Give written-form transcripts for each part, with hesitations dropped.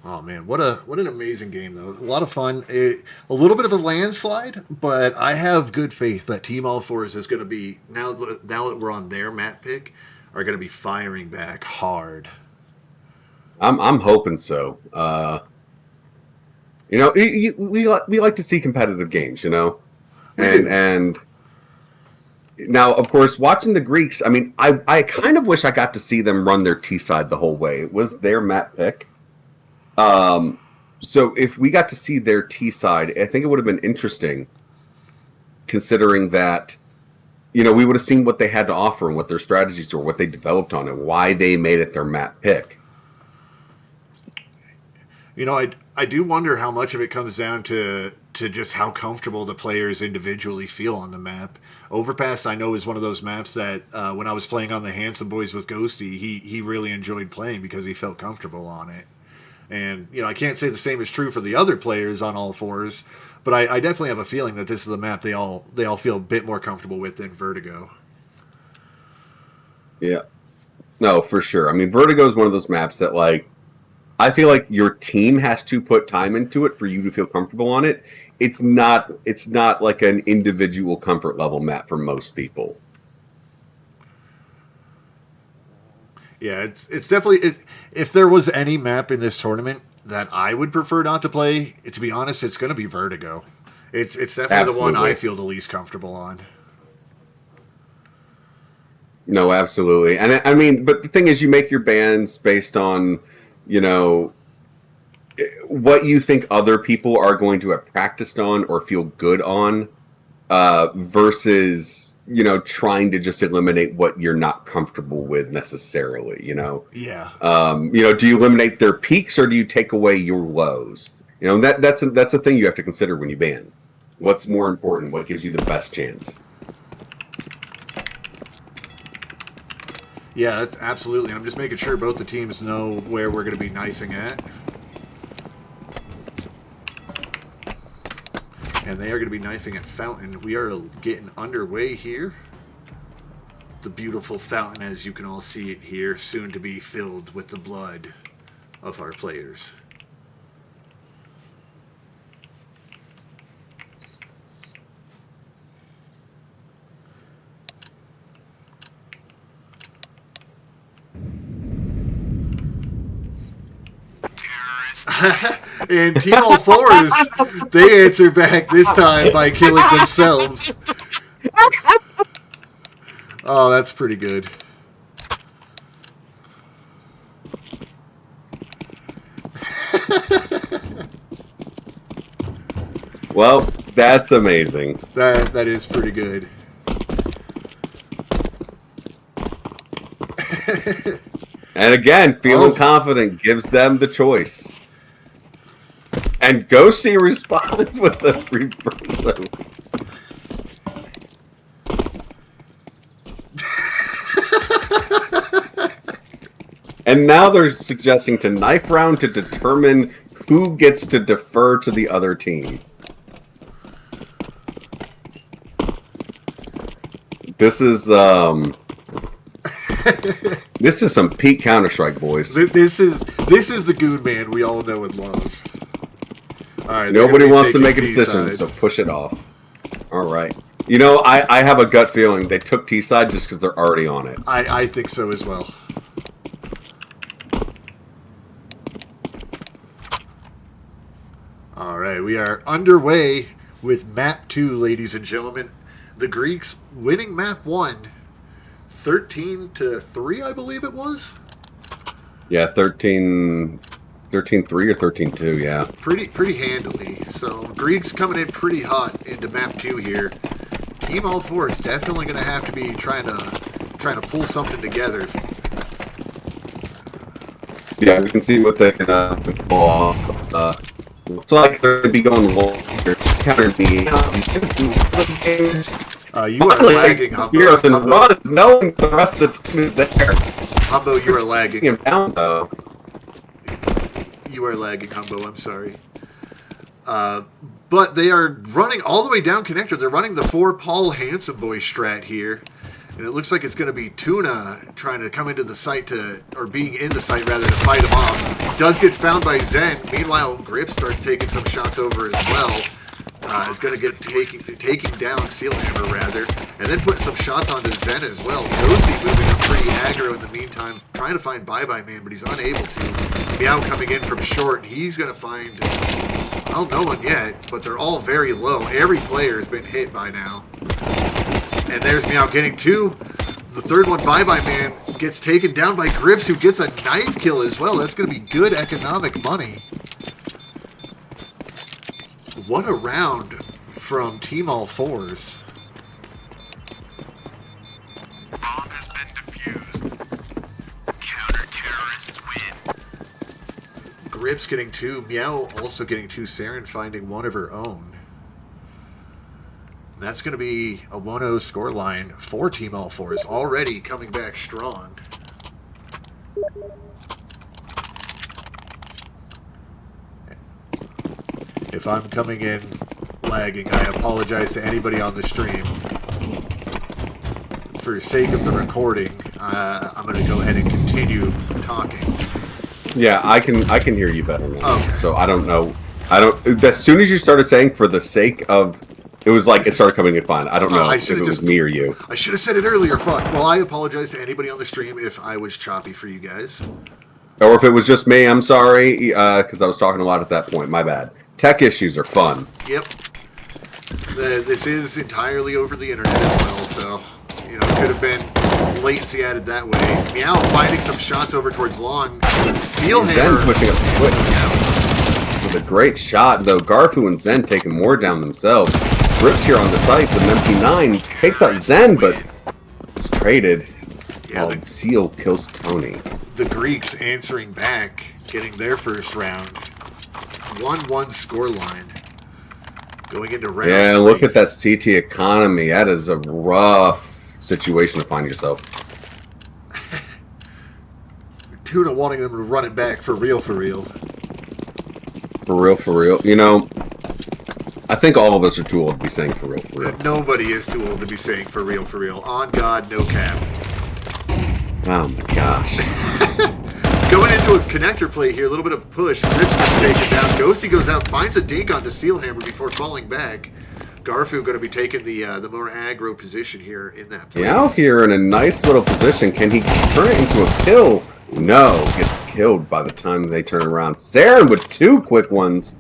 Oh man, what an amazing game though. A lot of fun. A little bit of a landslide, but I have good faith that Team All Fours is going to be now that we're on their map pick, are going to be firing back hard. I'm hoping so. We like to see competitive games, We and do. and now of course watching the Greeks. I mean, I kind of wish I got to see them run their T side the whole way. It was their map pick. Um, so if we got to see their T side, I think it would have been interesting, considering that we would have seen what they had to offer and what their strategies were, what they developed on it, why they made it their map pick. I do wonder how much of it comes down to just how comfortable the players individually feel on the map. Overpass, I know, is one of those maps that when I was playing on the Handsome Boys with Ghosty, he really enjoyed playing because he felt comfortable on it. And I can't say the same is true for the other players on all fours, but I definitely have a feeling that this is the map they all feel a bit more comfortable with than Vertigo. Yeah, no, for sure. I mean, Vertigo is one of those maps that I feel like your team has to put time into it for you to feel comfortable on it. It's not like an individual comfort level map for most people. Yeah, it's definitely if there was any map in this tournament that I would prefer not to play, to be honest, it's going to be Vertigo. It's definitely the one I Absolutely. feel the least comfortable on. No, absolutely. And I mean, but the thing is, you make your bands based on, you know, what you think other people are going to have practiced on or feel good on, versus, trying to just eliminate what you're not comfortable with necessarily, Yeah, Do you eliminate their peaks or do you take away your lows? That's a thing you have to consider when you ban. What's more important? What gives you the best chance? yeah, that's absolutely. I'm just making sure both the teams know where we're going to be knifing at, and they are going to be knifing at Fountain. We are getting underway here. The beautiful fountain, as you can all see it here, soon to be filled with the blood of our players. And Team All Fours, they answer back this time by killing themselves. Oh, that's pretty good. Well, that's amazing. That is pretty good. And again, feeling Oh, confident gives them the choice. And Ghosty responds with the reverso. And now they're suggesting to knife round to determine who gets to defer to the other team. This is this is some peak Counter-Strike, boys. this is the Goonman we all know and love. All right, they're going to Nobody be wants to taking make a T decision, side. so push it off. All right. I have a gut feeling they took T side just because they're already on it. I think so as well. All right, we are underway with map 2, ladies and gentlemen. The Greeks winning map 1, 13-3, I believe it was. Yeah, 13-3 or 13-2, yeah. Pretty handily. So Greeks coming in pretty hot into map 2 here. Team All Four is definitely going to have to be trying to pull something together. Yeah, we can see what they can pull off. Looks like they're going to be going long here. Counter me. You are Finally, lagging, Humbo. Spiros and Humbo, run, knowing the rest of the team is there. Humbo, you are Chasing lagging. him down, though. You are lagging, Humbo. I'm sorry. Uh, but they are running all the way down connector. They're running the 4 Paul Handsome Boy strat here. And it looks like it's going to be Tuna trying to come into the site or being in the site rather to fight him off. Does get found by Zen. Meanwhile, Grip starts taking some shots over as well. Is going to get taking down Sealhammer rather, and then putting some shots onto Zen as well. Ghosty moving up pretty aggro in the meantime, trying to find Bye Bye Man, but he's unable to. Meow coming in from short. He's going to find, well, no one yet, but they're all very low. Every player has been hit by now. And there's Meow getting two. The third one, Bye Bye Man, gets taken down by Grips, who gets a knife kill as well. That's going to be good economic money. What a round from Team All Fours. Bomb has been defused. Counter-terrorists win. Grips getting two. Meow also getting two. Saren finding one of her own. That's going to be a 1-0 scoreline for Team All Fours, already coming back strong. If I'm coming in lagging, I apologize to anybody on the stream. For the sake of the recording, I'm going to go ahead and continue talking. Yeah, I can hear you better now. Okay. So I don't know. As soon as you started saying for the sake of, it was like it started coming in fine. I don't know if it was me or you. I should have said it earlier. Fuck. Well, I apologize to anybody on the stream if I was choppy for you guys. Or if it was just me, I'm sorry, because I was talking a lot at that point. My bad. Tech issues are fun. Yep. This is entirely over the internet as well, so, you know, it could have been latency added that way. Meow finding some shots over towards Long. Zen Sealhammer pushing up quick with a great shot, though Garfu and Zen taking more down themselves. Rips here on the site with an MP9, takes out Zen, but it's traded. Yeah, while Seal kills Tony. The Greeks answering back, getting their first round. 1-1 scoreline. Going into round Yeah, three. look at that CT economy. That is a rough situation to find yourself. Tuna wanting them to run it back for real, for real. For real. You know, I think all of us are too old to be saying for real. Nobody is too old to be saying for real, for real. On God, no cap. Oh my gosh. Going into a connector play here, a little bit of push. Rich gets taken down. Ghosty goes out, finds a dink onto Sealhammer before falling back. Garfu going to be taking the more aggro position here in that play. Yeah, out here in a nice little position. Can he turn it into a kill? No, gets killed by the time they turn around. Saren with two quick ones.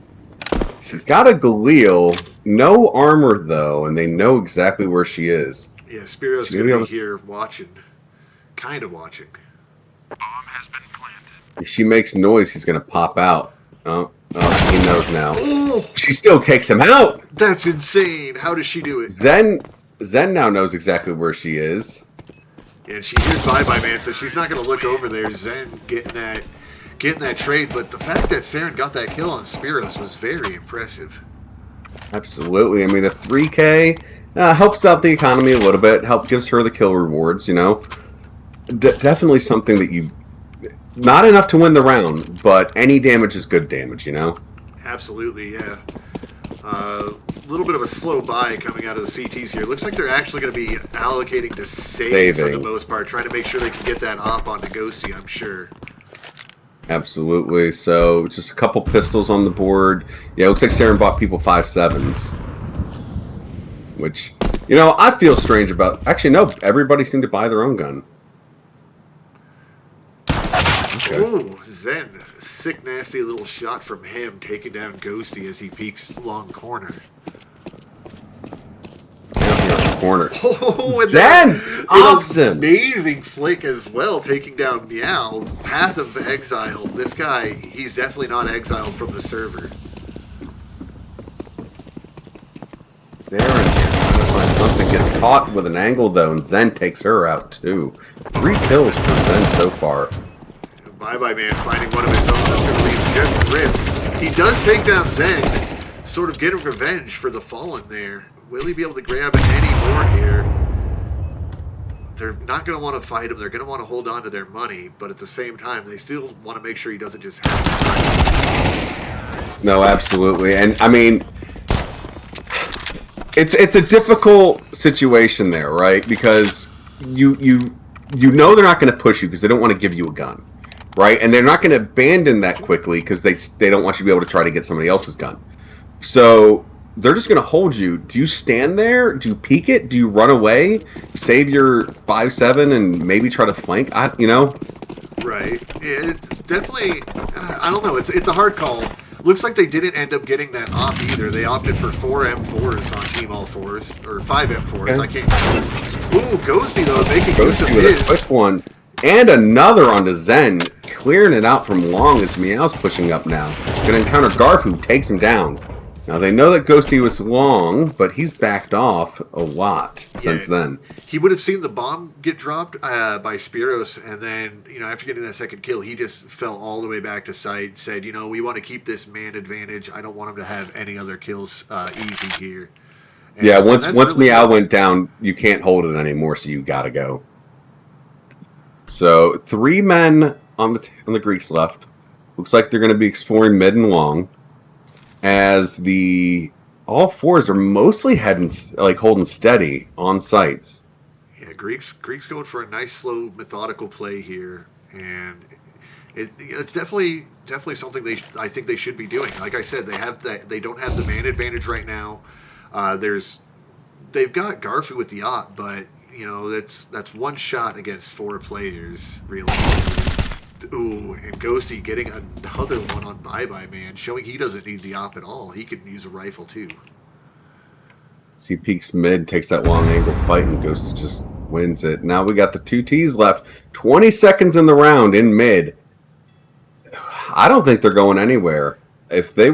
She's got a Galil. No armor, though, and they know exactly where she is. Yeah, Spiro's going to be here watching. Kind of watching. Bomb has been planted. If she makes noise, he's going to pop out. Oh, he knows now. Oh, She still takes him out. that's insane. How does she do it? Zen now knows exactly where she is. And she hears Bye Bye Man, so she's not going to look over there. Zen getting that trade, but the fact that Saren got that kill on Spiros was very impressive. Absolutely. I mean, a 3K helps out the economy a little bit. Gives her the kill rewards, you know. Definitely something that you... Not enough to win the round, but any damage is good damage, you know? Absolutely, yeah. A little bit of a slow buy coming out of the CTs here. Looks like they're actually going to be allocating to save for the most part, trying to make sure they can get that op onto Ghosty, I'm sure. Absolutely. So, just a couple pistols on the board. Yeah, it looks like Saren bought people 5.7s. Which, you know, I feel strange about... Actually, no, everybody seemed to buy their own gun. Okay. Oh, Zen. Sick, nasty little shot from him, taking down Ghosty as he peeks long corner. Down here in the corner. Oh, and Zen! Awesome! Amazing flick as well, taking down Meow. Path of Exile. This guy, he's definitely not exiled from the server. There and here, trying to find something. Gets caught with an angle, though, and Zen takes her out, too. 3 kills for Zen so far. Bye Bye Man finding one of his own. That's going to leave just Grips. He does take down Zen, sort of getting revenge for the fallen there. Will he be able to grab any more here? They're not going to want to fight him. They're going to want to hold on to their money, but at the same time, they still want to make sure he doesn't just have to fight. No, absolutely. And, I mean, it's a difficult situation there, right? Because you know they're not going to push you because they don't want to give you a gun, right? And they're not going to abandon that quickly because they don't want you to be able to try to get somebody else's gun. So they're just going to hold you. Do you stand there? Do you peek it? Do you run away? Save your 5.7 and maybe try to flank? Right. Yeah, it's definitely. I don't know. It's a hard call. Looks like they didn't end up getting that op either. They opted for 4 M4s on Team All Fours or 5 M4s. Okay. I can't. Ooh, Ghosty though making use of Ghosty with his. a quick one. And another onto Zen, clearing it out from long as Meow's pushing up now. Gonna encounter Garf, who takes him down. Now they know that Ghosty was long, but he's backed off a lot since then. He would have seen the bomb get dropped by Spiros, and then, after getting that second kill, he just fell all the way back to site, said, we want to keep this man advantage. I don't want him to have any other kills easy here. And, yeah, once Meow went down, you can't hold it anymore, so you gotta go. So 3 men on the Greeks left. Looks like they're going to be exploring mid and long, as the all fours are mostly holding steady on sites. Yeah, Greeks going for a nice, slow, methodical play here, and it's definitely something I think they should be doing. Like I said, they don't have the man advantage right now. They've got Garfu with the op, but that's one shot against 4 players, really. Ooh, and Ghosty getting another one on Bye Bye Man, showing he doesn't need the op at all. He can use a rifle too. See, peeks mid, takes that long angle fight, and Ghosty just wins it. Now we got the 2 Ts left. 20 seconds in the round in mid. I don't think they're going anywhere. If they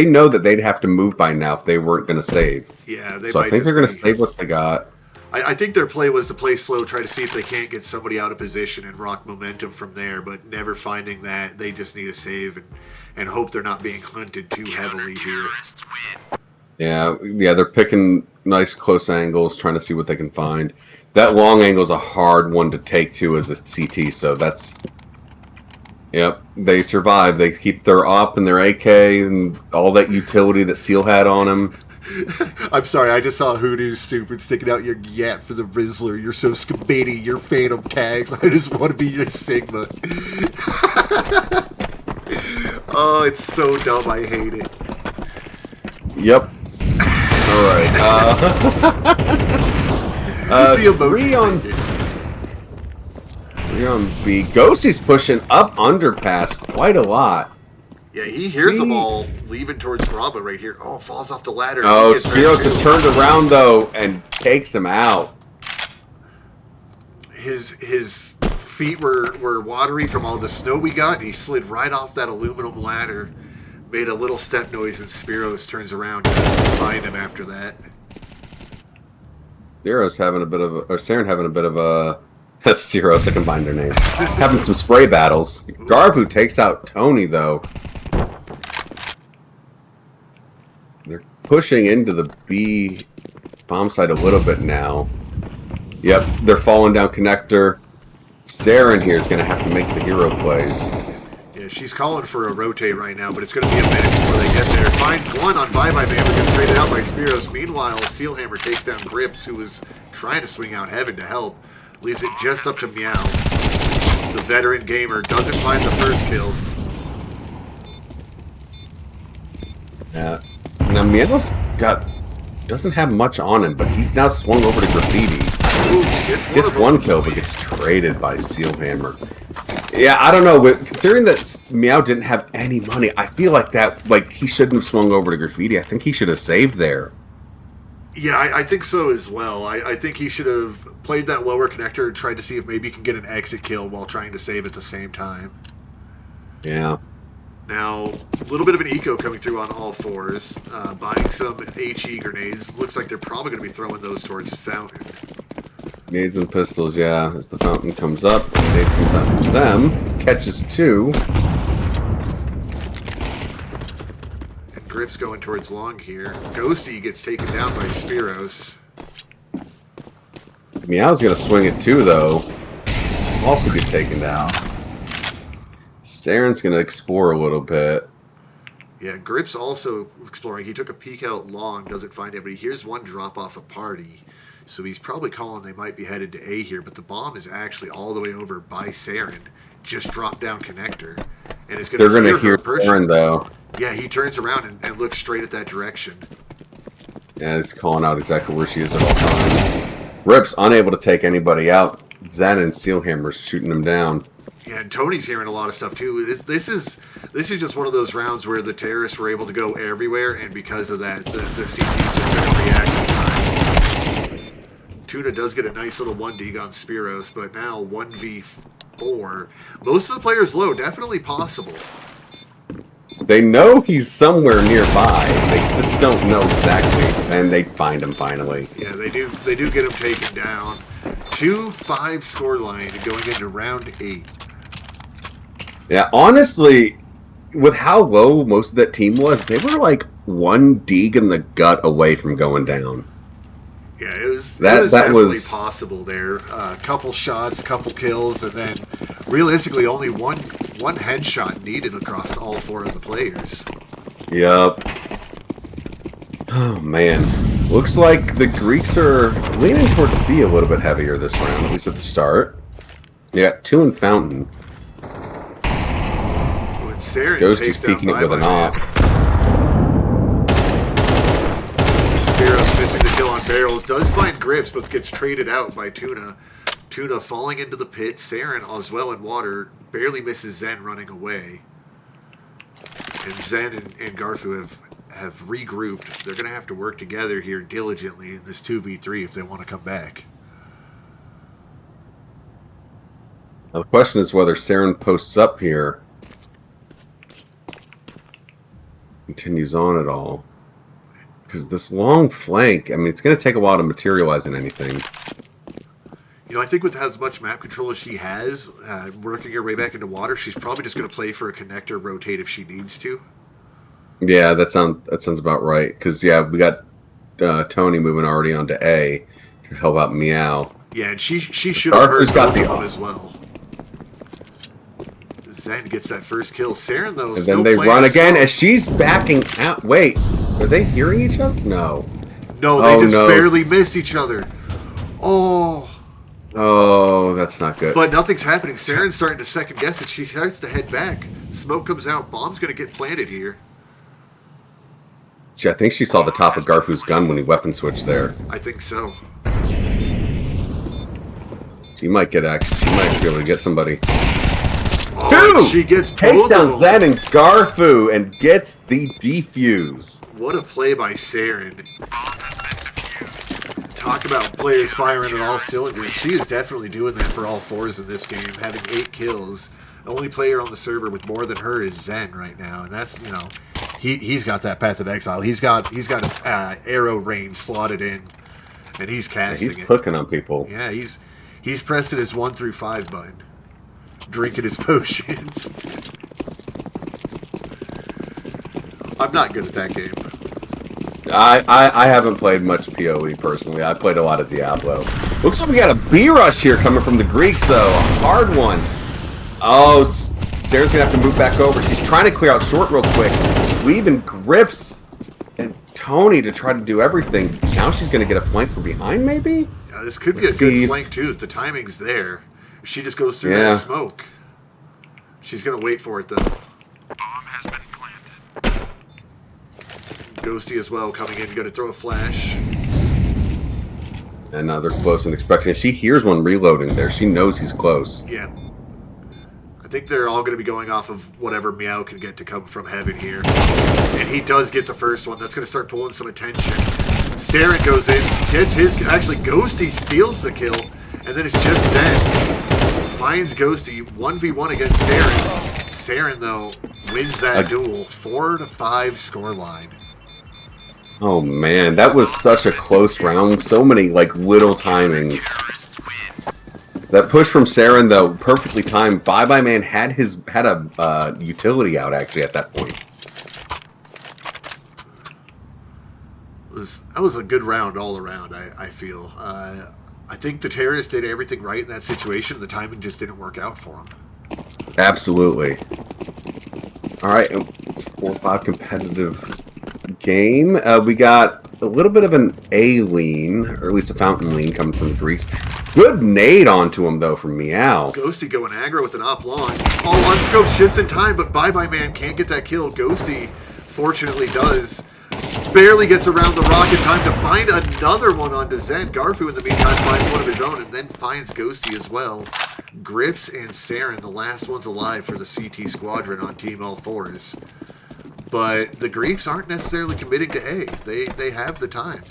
know that they'd have to move by now if they weren't going to save. Yeah, so I think they're going to save what they got. I think their play was to play slow, try to see if they can't get somebody out of position and rock momentum from there, but never finding that. They just need a save and hope they're not being hunted too heavily here. Yeah, they're picking nice close angles, trying to see what they can find. That long angle is a hard one to take, too, as a CT, so that's... Yep, they survive. They keep their op and their AK and all that utility that Seal had on him. I'm sorry, I just saw Hoodoo stupid sticking out your yap for the Rizzler. You're so skibidi, your Phantom tags. I just want to be your Sigma. Oh, it's so dumb. I hate it. Yep. All right. Three on B. Ghosty's pushing up underpass quite a lot. Yeah, he hears them all leaving towards Bravo right here. Oh, falls off the ladder. Oh, Spiros has turned around, though, and takes him out. His feet were watery from all the snow we got, and he slid right off that aluminum ladder, made a little step noise, and Spiros turns around and find him after that. Saren having a bit of a... Spiros, I combined their names. Having some spray battles. Garvu takes out Tony, though. They're pushing into the B bomb site a little bit now. Yep, they're falling down connector. Saren here is going to have to make the hero plays. Yeah, she's calling for a rotate right now, but it's going to be a minute before they get there. Finds one on Bye Bye Man, but gets traded out by Spiros. Meanwhile, Steelhammer takes down Grips, who was trying to swing out Heaven to help. Leaves it just up to Meow. The veteran gamer doesn't find the first kill. Yeah. Now Meow's doesn't have much on him, but he's now swung over to Graffiti. Ooh, gets one kill, but gets traded by Steelhammer. Yeah, I don't know. But considering that Meow didn't have any money, I feel like he shouldn't have swung over to Graffiti. I think he should have saved there. Yeah, I think so as well. I think he should have played that lower connector and tried to see if maybe he can get an exit kill while trying to save at the same time. Yeah. Now, a little bit of an eco coming through on all fours. Buying some HE grenades. Looks like they're probably going to be throwing those towards Fountain. Grenades and pistols, yeah. As the Fountain comes up, the grenade comes out from them. Catches 2. And Grips going towards long here. Ghosty gets taken down by Spiros. Meow's going to swing it too, though. Also get taken down. Saren's going to explore a little bit. Yeah, Grips also exploring. He took a peek out long, doesn't find it, but he hears one drop off a party. So he's probably calling they might be headed to A here, but the bomb is actually all the way over by Saren. Just dropped down connector. And it's They're going going to to hear Saren, though. Yeah, he turns around and looks straight at that direction. Yeah, he's calling out exactly where she is at all times. Rip's unable to take anybody out. Zen and Steelhammer's shooting him down. Yeah, and Tony's hearing a lot of stuff too. This is just one of those rounds where the terrorists were able to go everywhere, and because of that, the CT just didn't react in time. Tuna does get a nice little 1D on Spiros, but now 1v4. Most of the players low, definitely possible. They know he's somewhere nearby. They just don't know exactly, and they find him finally. Yeah, they do. They do get him taken down. 2-5 scoreline going into round 8. Yeah, honestly, with how low most of that team was, they were like one dig in the gut away from going down. Yeah, it was That definitely was possible there. A couple shots, couple kills, and then realistically only one headshot needed across all 4 of the players. Yep. Oh man, looks like the Greeks are leaning towards B a little bit heavier this round, at least at the start. They got 2 in Fountain. When Saren Ghosty's takes down peeking it with an Bye-Bye op. Spiros missing the kill on barrels, does find grips, but gets traded out by Tuna. Tuna falling into the pit. Saren as well in water, barely misses Zen running away. And Zen and Garfu have regrouped. They're going to have to work together here diligently in this 2v3 if they want to come back. Now the question is whether Saren posts up here, continues on at all. Because this long flank, I mean, it's going to take a while to materialize in anything. You know, I think with as much map control as she has, working her way back into water, she's probably just going to play for a connector rotate if she needs to. Yeah, that sounds about right. Because, yeah, we got Tony moving already on to A to help out Meow. Yeah, and she should have heard got both the of them as well. Zen gets that first kill. Saren, though, And still then they playing run again slow. as she's backing out. Wait, are they hearing each other? No. No, they Oh, just no. barely missed each other. Oh, Oh, that's not good. but nothing's happening. Saren's starting to second guess it. She starts to head back. Smoke comes out. Bomb's going to get planted here. See, I think she saw the top of Garfu's gun when he weapon switched there. I think so. She might be able to get somebody. Oh, and she gets Takes both down of them. Zen and Garfu and gets the defuse. What a play by Saren. Talk about players firing on all cylinders. She is definitely doing that for all 4s in this game, having 8 kills. The only player on the server with more than her is Zen right now, and that's, you know, he's got that Path of Exile. He's got arrow range slotted in, and he's Yeah, casting he's it. clicking on people. Yeah, he's pressing his 1 through 5 button, drinking his potions. I'm not good at that game. I haven't played much PoE personally. I played a lot of Diablo. Looks like we got a B rush here coming from the Greeks though. A hard one. Oh, Saren's gonna have to move back over. She's trying to clear out short real quick. Leaving Grips and Tony to try to do everything. Now she's gonna get a flank from behind maybe? This could be Let's a good see if- flank too. The timing's there. She just goes through Yeah. that smoke. She's gonna wait for it though. Bomb has been planted. Ghosty as well coming in, gonna throw a flash. And they're close and expecting. She hears one reloading there. She knows he's close. Yeah. I think they're all gonna be going off of whatever Meow can get to come from heaven here. And he does get the first one. That's gonna start pulling some attention. Saren goes in, gets his, actually Ghosty steals the kill, and then it's just Zen. Finds Ghosty 1v1 against Saren. Saren though wins that duel. 4-5 scoreline. Oh man, that was such a close round. So many like little timings. Terrorists win. That push from Saren though, perfectly timed. Bye Man had a utility out actually at that point. That was a good round all around, I feel. I think the terrorists did everything right in that situation. The timing just didn't work out for them. Absolutely. All right, it's a 4-5 competitive game. We got a little bit of an A lean, or at least a fountain lean coming from the Greeks. Good nade onto him, though, from Meow. Ghosty going aggro with an op launch. Oh, unscopes just in time, but Bye Bye Man can't get that kill. Ghosty fortunately does. Barely gets around the rock in time to find another one onto Zen. Garfu, in the meantime, finds one of his own and then finds Ghosty as well. Grips and Saren, the last ones alive for the CT squadron on Team All Fours. But the Greeks aren't necessarily committing to A. They have the time.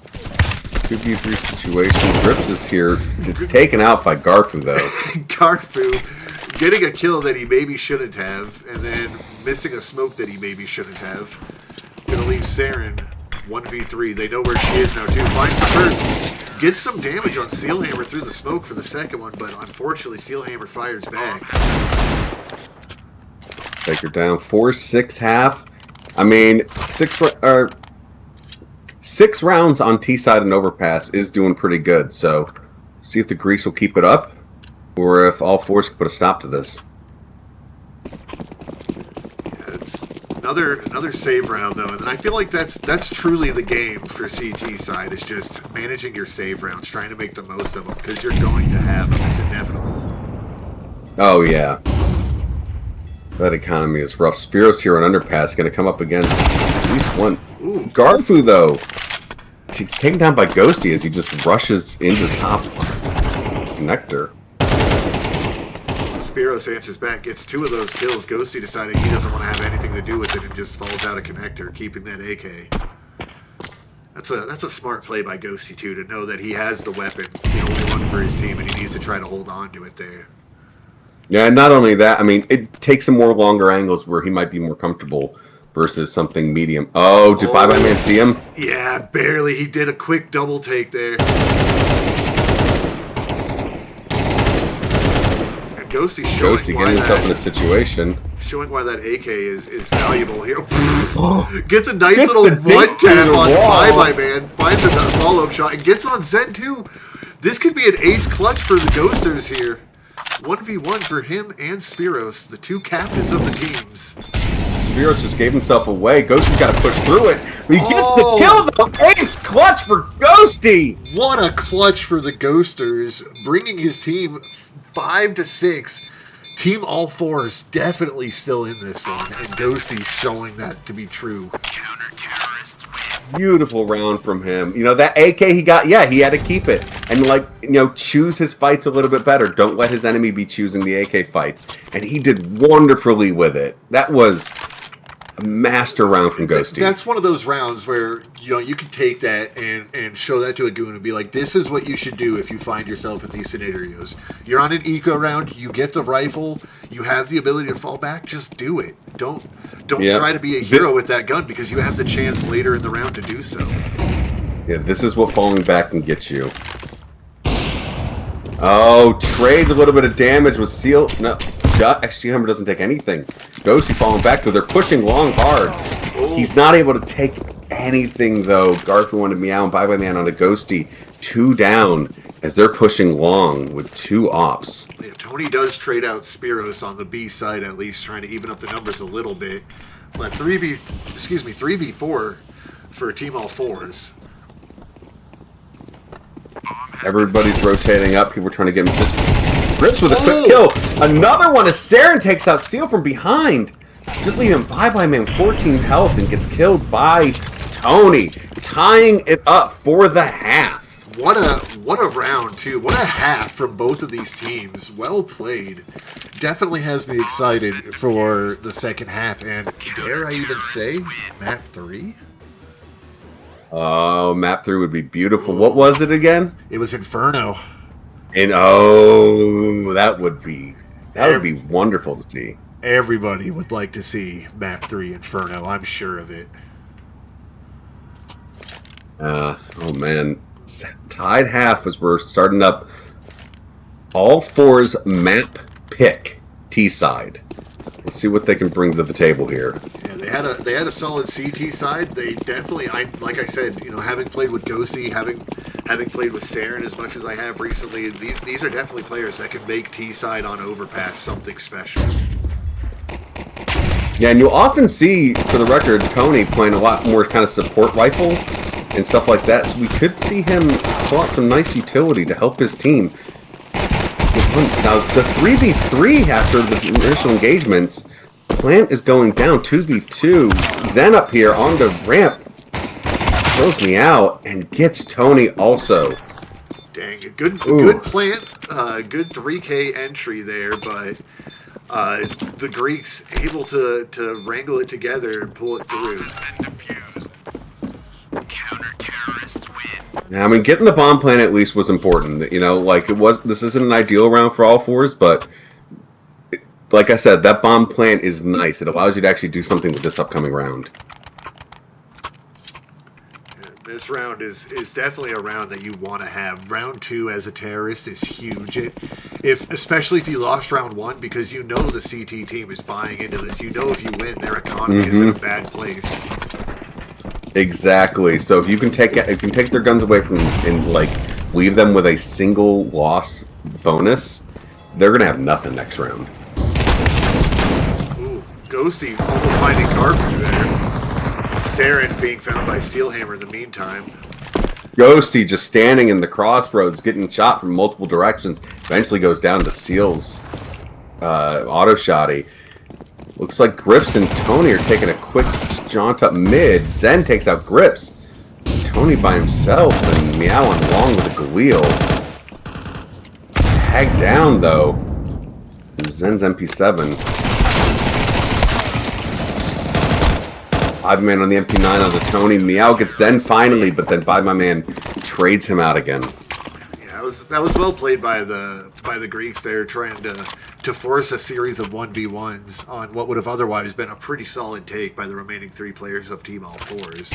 2v3 situation. Grips is here. It's taken out by Garfu, though. Garfu getting a kill that he maybe shouldn't have, and then missing a smoke that he maybe shouldn't have. Gonna leave Saren 1v3. They know where she is now, too. Finds the first. Gets some damage on Sealhammer through the smoke for the second one, but unfortunately, Sealhammer fires back. Take her down. 4-6 half. I mean, six rounds on T side and Overpass is doing pretty good. So, see if the Greeks will keep it up, or if all fours can put a stop to this. Yeah, it's another save round though, and I feel like that's truly the game for CT side. Is just managing your save rounds, trying to make the most of them because you're going to have them. It's inevitable. Oh yeah. That economy is rough. Spiros here on Underpass going to come up against at least one. Ooh. Garfu, though, he's taken down by Ghosty as he just rushes into top connector. Spiros answers back, gets two of those kills. Ghosty deciding he doesn't want to have anything to do with it and just falls out of connector, keeping that AK. That's a smart play by Ghosty, too, to know that he has the weapon, the only one for his team, and he needs to try to hold on to it there. Yeah, not only that, I mean, it takes him more longer angles where he might be more comfortable versus something medium. Oh, did Bye Bye Man see him? Yeah, barely. He did a quick double take there. And Ghosty's showing Ghosty getting himself in a situation. Showing why that AK is valuable here. Gets a nice Gets little the dink one tap through the on wall. Bye Bye Man. Finds a follow-up shot and gets on Zen too. This could be an ace clutch for the Ghosters here. 1v1 for him and Spiros, the two captains of the teams. Spiros just gave himself away. Ghosty's got to push through it. But he gets the kill, though. Ace clutch for Ghosty. What a clutch for the Ghosters, bringing his team 5-6. Team All Fours definitely still in this one, and Ghosty showing that to be true. Counter-terrorists win. Beautiful round from him. You know, that AK he got, yeah, he had to keep it. And, like, you know, choose his fights a little bit better. Don't let his enemy be choosing the AK fights. And he did wonderfully with it. That was a master round from Ghosty. That's one of those rounds where, you know, you can take that and show that to a goon and be like, this is what you should do if you find yourself in these scenarios. You're on an eco round, you get the rifle, you have the ability to fall back, just do it. Don't try to be a hero with that gun because you have the chance later in the round to do so. Yeah, this is what falling back can get you. Oh, trades a little bit of damage with Seal. No, actually, Humber doesn't take anything. Ghosty falling back, though. They're pushing long hard. Oh. He's not able to take anything, though. Garfu wanted Meow and Bye Bye Man on a Ghosty. 2 down as they're pushing long with 2 ops. Yeah, Tony does trade out Spiros on the B side at least, trying to even up the numbers a little bit. But 3v4 for Team All Fours. Everybody's rotating up. People are trying to get him assist. Grips with a quick kill. Another one as Saren takes out Seal from behind. Just leaving Bye Bye Man 14 health and gets killed by Tony. Tying it up for the half. What a round, too. What a half from both of these teams. Well played. Definitely has me excited for the second half. And dare I even say, map 3? Oh, map 3 would be beautiful. What was it again? It was Inferno. And oh, that would be wonderful to see. Everybody would like to see map 3 Inferno. I'm sure of it. Oh man, tied half as we're starting up. All Fours map pick T side. Let's see what they can bring to the table here. Yeah, they had a solid CT side. They definitely, like I said, you know, having played with Ghosty, having played with Saren as much as I have recently, these are definitely players that can make T side on Overpass something special. Yeah, and you'll often see, for the record, Tony playing a lot more kind of support rifle and stuff like that. So we could see him pull out some nice utility to help his team. Now it's a 3v3 after the initial engagements. Plant is going down 2v2. Zen up here on the ramp throws me out and gets Tony also. Dang, a good plant, good 3K entry there, but the Greeks able to wrangle it together and pull it through. Counter-terrorists win. Yeah, I mean, getting the bomb plant at least was important. You know, like it was. This isn't an ideal round for all fours, but like I said, that bomb plant is nice. It allows you to actually do something with this upcoming round. This round is definitely a round that you want to have. Round 2 as a terrorist is huge. Especially if you lost round 1, because you know the CT team is buying into this. You know if you win, their economy is in a bad place. Exactly. So if you can take their guns away from and like leave them with a single loss bonus, they're gonna have nothing next round. Ooh, Ghosty almost finding Garfield there. Saren being found by Steelhammer in the meantime. Ghosty just standing in the crossroads, getting shot from multiple directions. Eventually goes down to Seal's auto shotty. Looks like Grips and Tony are taking a quick jaunt up mid. Zen takes out Grips. Tony by himself and Meow on long with a Galil. Tagged down though. Zen's MP7. 5-man on the MP9 on the Tony. Meow gets Zen finally, but then 5-man trades him out again. Yeah, that was well played by the Greeks there, trying to force a series of 1v1s on what would have otherwise been a pretty solid take by the remaining 3 players of Team All Fours.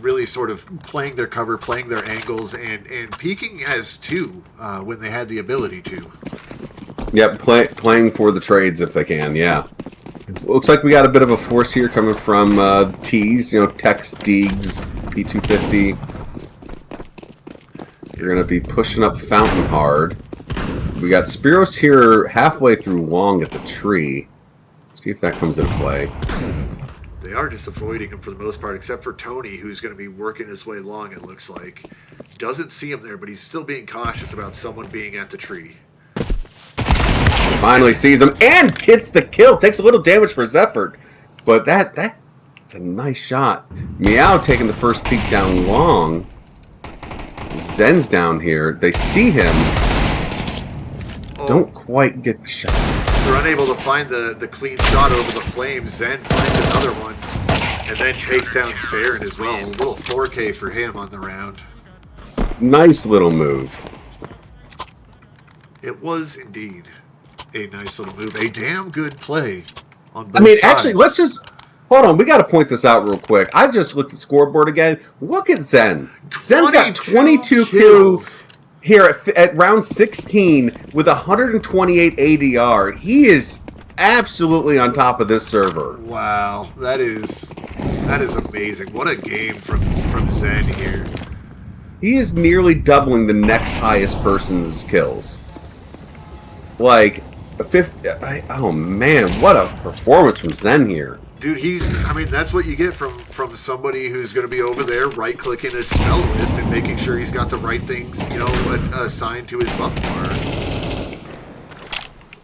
Really sort of playing their cover, playing their angles, and peeking as 2 when they had the ability to. Yep, playing for the trades if they can, yeah. Looks like we got a bit of a force here coming from T's, you know, Tex, Deegs, P250. You're going to be pushing up Fountain hard. We got Spiros here halfway through long at the tree. See if that comes into play. They are just avoiding him for the most part, except for Tony, who's going to be working his way long, it looks like. Doesn't see him there, but he's still being cautious about someone being at the tree. Finally sees him and gets the kill. Takes a little damage for his effort, but that's a nice shot. Meow taking the first peek down long. Zen's down here. They see him. Oh. Don't quite get the shot. They're unable to find the clean shot over the flames. Zen finds another one, and then takes down Saren as well. A little 4K for him on the round. Nice little move. It was indeed a nice little move. A damn good play on both sides. Actually, let's just... Hold on, we got to point this out real quick. I just looked at scoreboard again. Look at Zen. Zen's got 22 kills here at round 16 with 128 ADR. He is absolutely on top of this server. Wow, that is amazing. What a game from Zen here. He is nearly doubling the next highest person's kills. Like, oh man, what a performance from Zen here. Dude, that's what you get from somebody who's going to be over there right-clicking his spell list and making sure he's got the right things, assigned to his buff bar.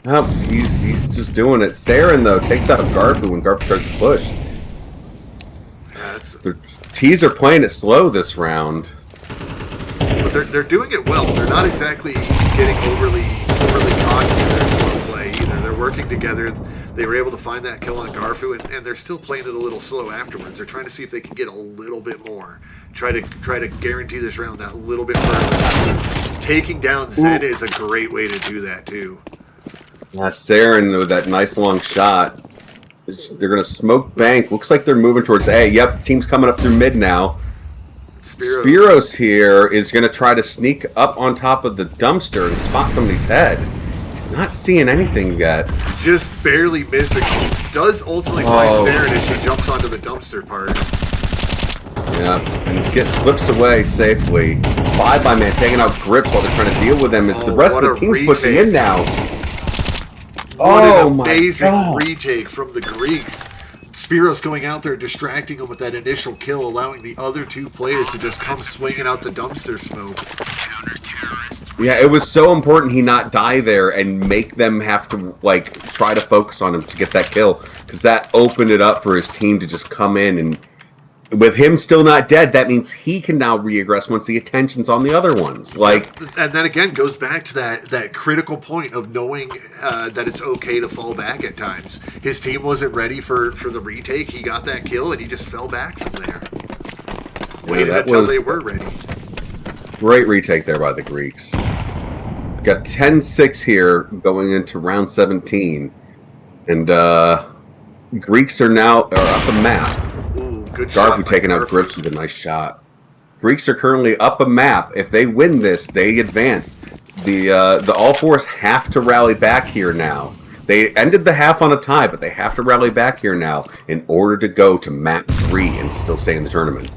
Oh, he's just doing it. Saren, though, takes out Garfu when Garfu starts to push. Yeah, The T's are playing it slow this round. but they're doing it well. They're not exactly getting overly cocky in their slow play either. They're working together. They were able to find that kill on Garfu, and they're still playing it a little slow afterwards. They're trying to see if they can get a little bit more. Try to guarantee this round that little bit further. Taking down Zen is a great way to do that too. Saren with that nice long shot. They're going to smoke bank. Looks like they're moving towards A. Yep, team's coming up through mid now. Spiros here is going to try to sneak up on top of the dumpster and spot somebody's head. He's not seeing anything yet. Just barely missing. Does ultimately find Saren as she jumps onto the dumpster part. Yeah, and slips away safely. 5-man taking out Grips while they're trying to deal with them as the rest of the team's pushing in now. What Oh an my amazing God. retake from the Greeks. Spiros going out there, distracting him with that initial kill, allowing the other two players to just come swinging out the dumpster smoke. Counter-terrorists win. Yeah, it was so important he not die there and make them have to, like, try to focus on him to get that kill. Because that opened it up for his team to just come in. And with him still not dead, that means he can now reaggress once the attention's on the other ones. Like, And that again goes back to that critical point of knowing that it's okay to fall back at times. His team wasn't ready for the retake. He got that kill and he just fell back from there. Waited that until was- they were ready. great retake there by the Greeks. Got 10-6 here going into round 17. And Greeks are now up a map. Ooh, good shot. Garfu by taking out Garfu. Grips with a nice shot. Greeks are currently up a map. If they win this, they advance. The All Fours have to rally back here now. They ended the half on a tie, but they have to rally back here now in order to go to map 3 and still stay in the tournament.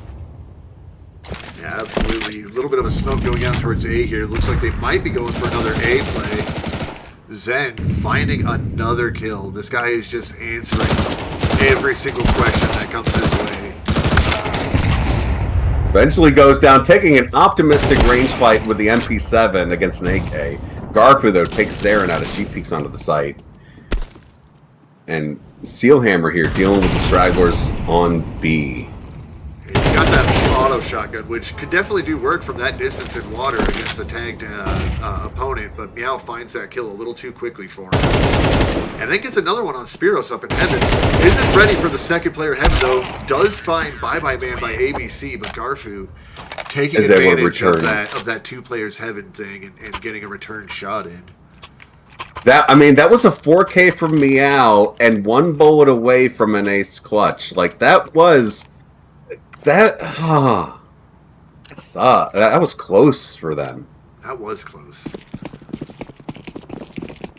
Yeah, absolutely. A little bit of a smoke going out towards A here. Looks like they might be going for another A play. Zen finding another kill. This guy is just answering every single question that comes his way. Eventually goes down, taking an optimistic range fight with the MP7 against an AK. Garfu, though, takes Saren out as she peeks onto the site. And Sealhammer here dealing with the stragglers on B. He's got that auto shotgun, which could definitely do work from that distance in water against a tagged opponent, but Meow finds that kill a little too quickly for him. And then gets another one on Spiros up in Heaven. Isn't ready for the second player Heaven, though. Does find Bye-Bye Man by ABC, but Garfu taking Is able to advantage of return. that two players Heaven thing and getting a return shot in. That was a 4K from Meow and one bullet away from an ace clutch. Like, that was that was close for them. That was close.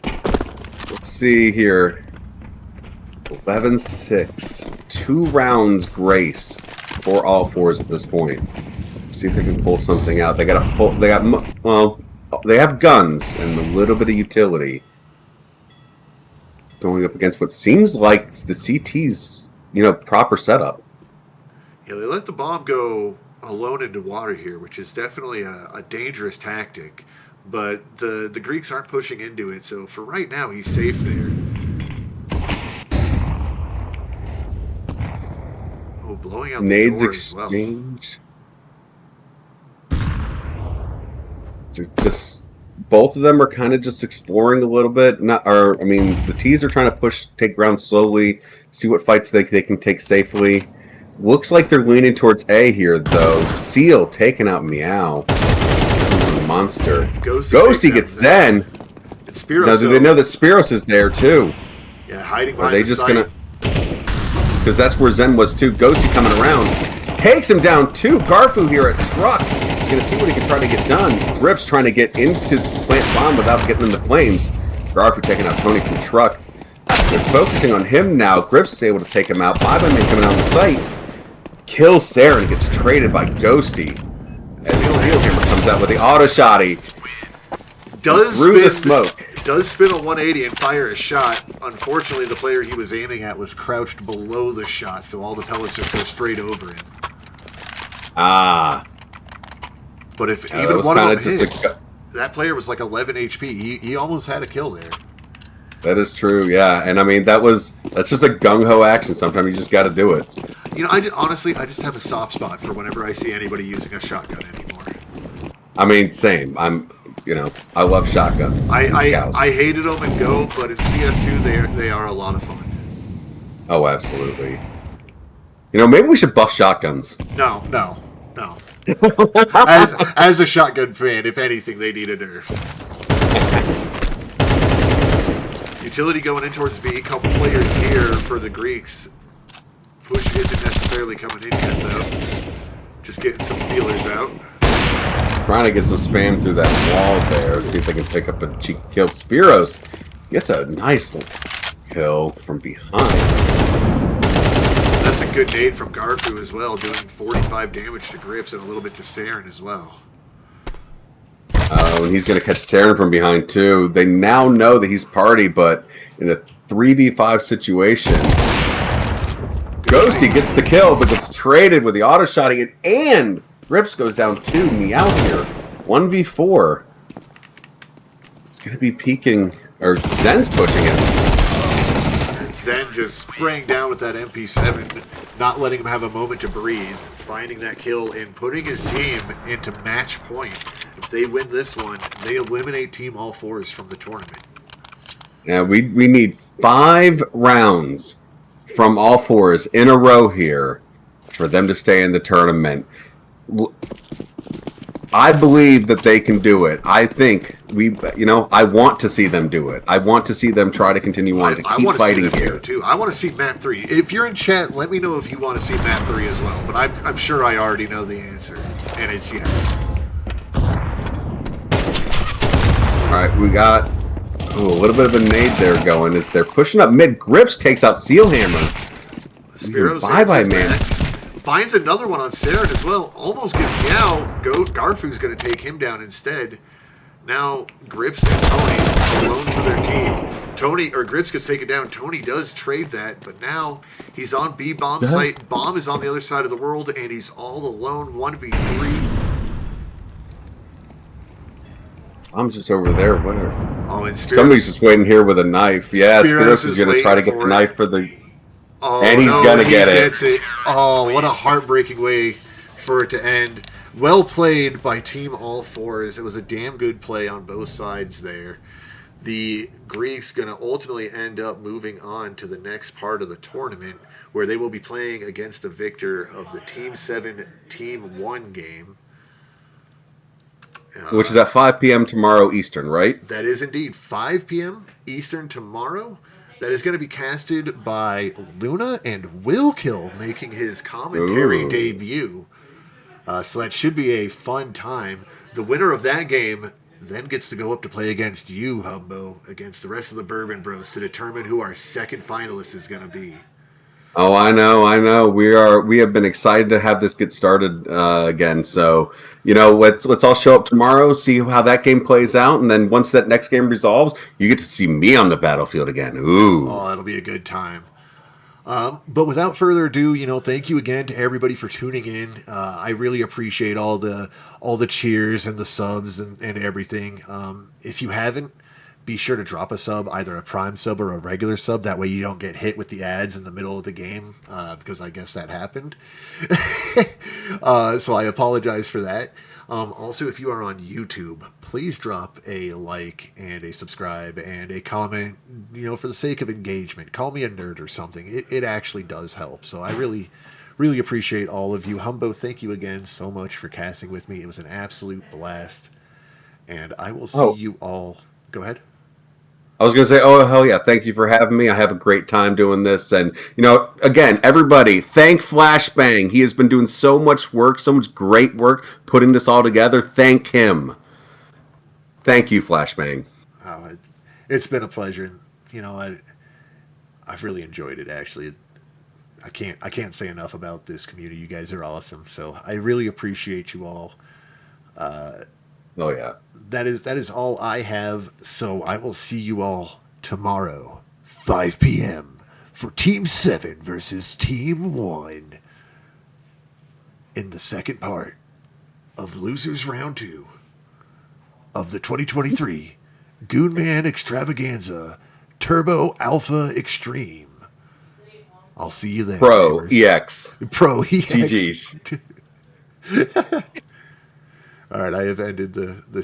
Let's see here. 11-6. 2 rounds grace for All Fours at this point. See if they can pull something out. They have guns and a little bit of utility. Going up against what seems like the CT's, proper setup. Yeah, they let the bomb go alone into water here, which is definitely a dangerous tactic. But the Greeks aren't pushing into it, so for right now, he's safe there. Oh, blowing out the Nades door as well. exchange. It's just both of them are kind of just exploring a little bit. The T's are trying to take ground slowly, see what fights they can take safely. Looks like they're leaning towards A here, though. Seal taking out Meow. Monster. Ghosty gets Zen. And Spiros, Now, do they know that Spiros is there, too? Yeah, hiding Are behind they the just site. gonna... Because that's where Zen was, too. Ghosty coming around. Takes him down, too. Garfu here at Truck. He's gonna see what he can try to get done. Grips trying to get into the plant bomb without getting in the flames. Garfu taking out Tony from Truck. They're focusing on him now. Grips is able to take him out. Bye-Bye Man coming down the site. Kills Sarah and gets traded by Ghosty. As Steelhammer comes out with the auto shotty through the smoke. Does spin a 180 and fire a shot. Unfortunately, the player he was aiming at was crouched below the shot, so all the pellets just go straight over him. Ah. But if That even was one of kinda them just hit, that player was like 11 HP. He almost had a kill there. That is true, yeah. And that's just a gung-ho action. Sometimes you just got to do it. Honestly, I just have a soft spot for whenever I see anybody using a shotgun anymore. Same. I love shotguns. and scouts. I hated them in Go, but in CS2 they are a lot of fun. Oh, absolutely. Maybe we should buff shotguns. No. As a shotgun fan, if anything, they need a nerf. Utility going in towards B. Couple players here for the Greeks. Push isn't necessarily coming in yet, though. Just getting some feelers out. Trying to get some spam through that wall there. See if they can pick up a cheeky kill. Spiros gets a nice kill from behind. That's a good nade from Garfu as well, doing 45 damage to Grips and a little bit to Saren as well. And he's going to catch Saren from behind, too. They now know that he's party, but in a 3v5 situation, Ghosty gets the kill, but gets traded with the auto-shotting it, and Grips goes down 2. Meow here. 1v4. It's going to be peeking, or Zen's pushing it. Zen just spraying down with that MP7, not letting him have a moment to breathe, finding that kill and putting his team into match point. If they win this one, they eliminate Team All Fours from the tournament. Yeah, we need 5 rounds from All Fours in a row here for them to stay in the tournament. I believe that they can do it. I think I want to see them do it. I want to see them try to continue on to keep fighting here. Too. I want to see map 3. If you're in chat, let me know if you want to see map 3 as well. But I'm sure I already know the answer, and it's yes. All right, we got a little bit of a nade there going as they're pushing up mid. Grips takes out Steelhammer. Bye-bye, man. Finds another one on Saren as well. Almost gets Meow. Garfu's going to take him down instead. Now Grips and Tony alone for their team. Grips gets taken down. Tony does trade that, but now he's on B bomb site. Bomb is on the other side of the world, and he's all alone. 1v3. I'm just over there. And somebody's just waiting here with a knife. Yeah, Spiros is going to try to get the knife for the... and he's going to get it. Oh, what a heartbreaking way for it to end. Well played by Team All Fours. It was a damn good play on both sides there. The Greeks going to ultimately end up moving on to the next part of the tournament, where they will be playing against the victor of the Team 7, Team 1 game. Which is at 5 p.m. tomorrow Eastern, right? That is indeed 5 p.m. Eastern tomorrow. That is going to be casted by Luna and Willkill making his commentary debut. So that should be a fun time. The winner of that game then gets to go up to play against you, Humbo, against the rest of the Bourbon Bros to determine who our second finalist is going to be. Oh, I know. We have been excited to have this get started again. So, let's all show up tomorrow, see how that game plays out, and then once that next game resolves, you get to see me on the battlefield again. Ooh. Oh, that'll be a good time. But without further ado, thank you again to everybody for tuning in. I really appreciate all the cheers and the subs and everything. If you haven't, be sure to drop a sub, either a Prime sub or a regular sub. That way you don't get hit with the ads in the middle of the game, because I guess that happened. So I apologize for that. Also, if you are on YouTube, please drop a like and a subscribe and a comment, for the sake of engagement. Call me a nerd or something. It actually does help. So I really, really appreciate all of you. Humbo, thank you again so much for casting with me. It was an absolute blast. And I will see you all. Go ahead. I was going to say, hell yeah, thank you for having me. I have a great time doing this. And, again, everybody, thank Flashbang. He has been doing so much work, so much great work putting this all together. Thank him. Thank you, Flashbang. Oh, it's been a pleasure. I've really enjoyed it, actually. I can't say enough about this community. You guys are awesome. So I really appreciate you all. Oh, yeah. That is all I have. So I will see you all tomorrow, 5 p.m. for Team 7 versus Team 1 in the second part of Losers Round 2 of the 2023 Goonman Extravaganza Turbo Alpha Extreme. I'll see you there. Pro EX. Pro EX. GG's. All right, I have ended the